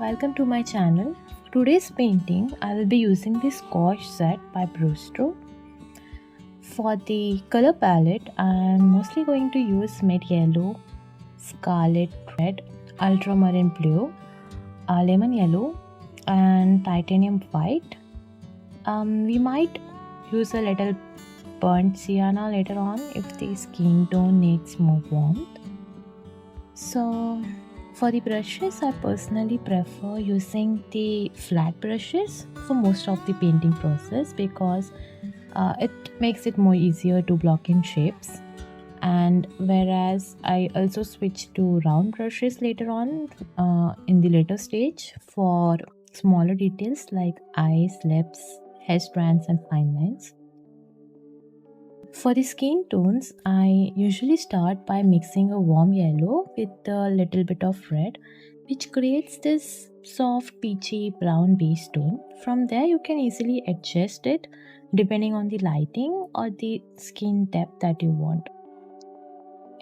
welcome to my channel. Today's painting I will be using this Gouache set by Brustro. For the color palette I am mostly going to use mid yellow, scarlet red, ultramarine blue, lemon yellow and titanium white. We might use a little burnt sienna later on if the skin tone needs more warmth. So for the brushes, I personally prefer using the flat brushes for most of the painting process because it makes it more easier to block in shapes. And whereas I also switch to round brushes later on in the later stage for smaller details like eyes, lips, hair strands and fine lines. For the skin tones, I usually start by mixing a warm yellow with a little bit of red, which creates this soft peachy brown base tone. From there, you can easily adjust it depending on the lighting or the skin depth that you want.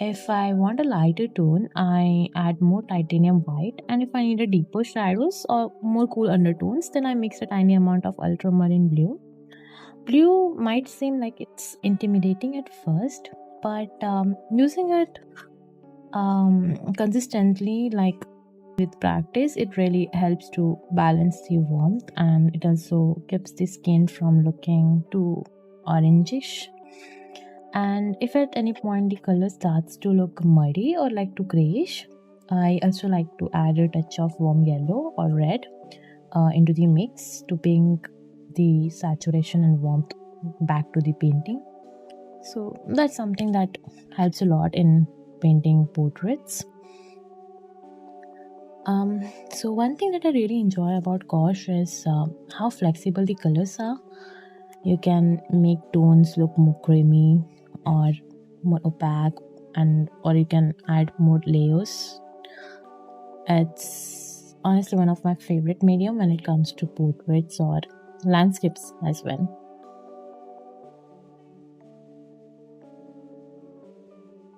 If I want a lighter tone, I add more titanium white, and if I need a deeper shadows or more cool undertones, then I mix a tiny amount of ultramarine blue. Blue might seem like it's intimidating at first, but using it consistently, like with practice, it really helps to balance the warmth, and it also keeps the skin from looking too orangish. And if at any point the color starts to look muddy or like too grayish, I also like to add a touch of warm yellow or red into the mix to bring the saturation and warmth back to the painting. So that's something that helps a lot in painting portraits. So one thing that I really enjoy about Gouache is how flexible the colors are. You can make tones look more creamy or more opaque, or you can add more layers. It's honestly one of my favorite medium when it comes to portraits or landscapes as well.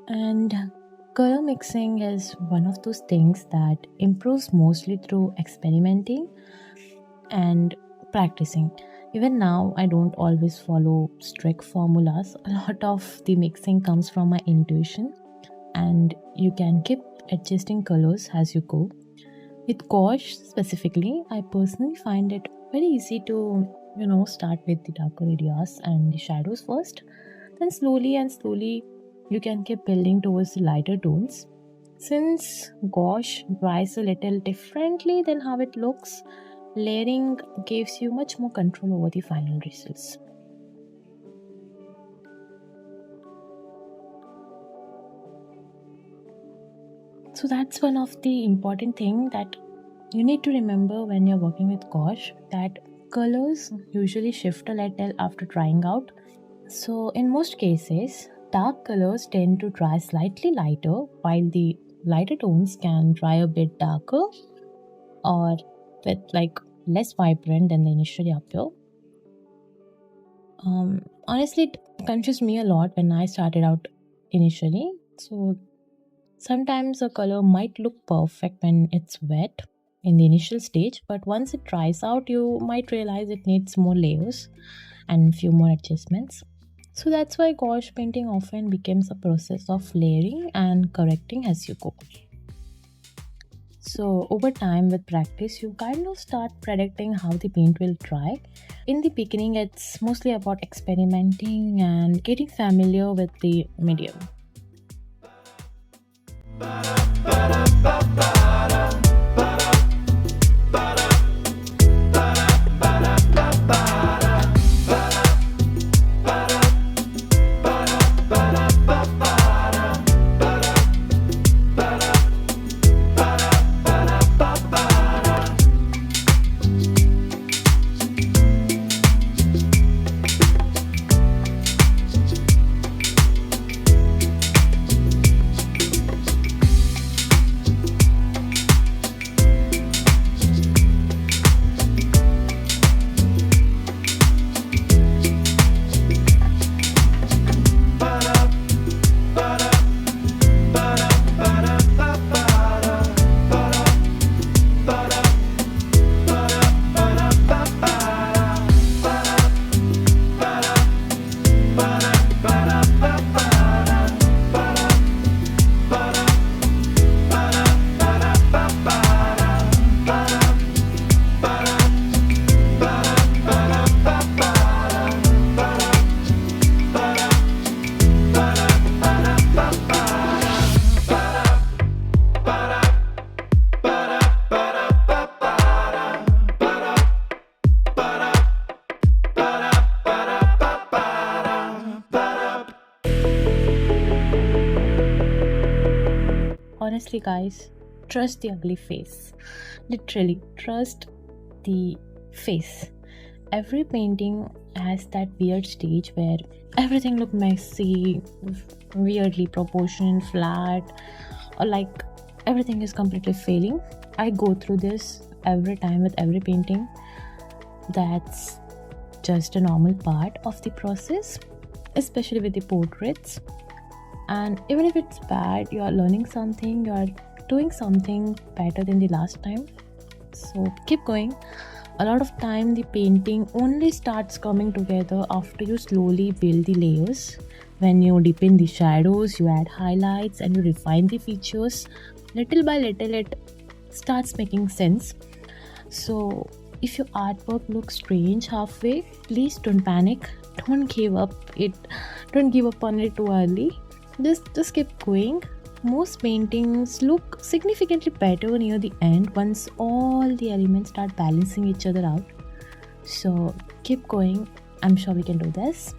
And color mixing is one of those things that improves mostly through experimenting and practicing. Even now, I don't always follow strict formulas. A lot of the mixing comes from my intuition, and you can keep adjusting colors as you go. With gouache specifically, I personally find it very easy to start with the darker areas and the shadows first, then slowly you can keep building towards the lighter tones. Since gouache dries a little differently than how it looks, layering gives you much more control over the final results. So that's one of the important thing that you need to remember when you're working with gouache, that colors usually shift a little after drying out. So in most cases, dark colors tend to dry slightly lighter, while the lighter tones can dry a bit darker or with like less vibrant than they initially appear. Honestly, it confused me a lot when I started out initially. So sometimes a color might look perfect when it's wet in the initial stage, but once it dries out, you might realize it needs more layers and few more adjustments. So that's why gouache painting often becomes a process of layering and correcting as you go. So over time with practice, you kind of start predicting how the paint will dry. In the beginning, it's mostly about experimenting and getting familiar with the medium. honestly, guys, trust the ugly face. Literally, trust the face. Every painting has that weird stage where everything look messy, weirdly proportioned, flat, or like everything is completely failing. I go through this every time with every painting. That's just a normal part of the process, especially with the portraits. And even if it's bad, you are learning something, you are doing something better than the last time. So keep going. A lot of time the painting only starts coming together after you slowly build the layers. When you deepen the shadows, you add highlights, and you refine the features, little by little it starts making sense. So if your artwork looks strange halfway, please don't panic. Don't give up it. Don't give up on it too early. Just keep going. Most paintings look significantly better near the end once all the elements start balancing each other out. So keep going. I'm sure we can do this.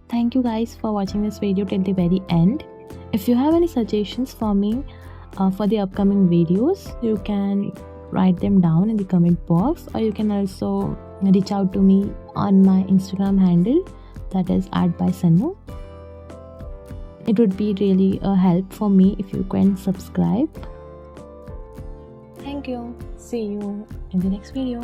Thank you guys for watching this video till the very end. If you have any suggestions for me for the upcoming videos, you can write them down in the comment box, or you can also reach out to me on my Instagram handle, that is @by_sanu. It would be really a help for me if you can subscribe. Thank you. See you in the next video.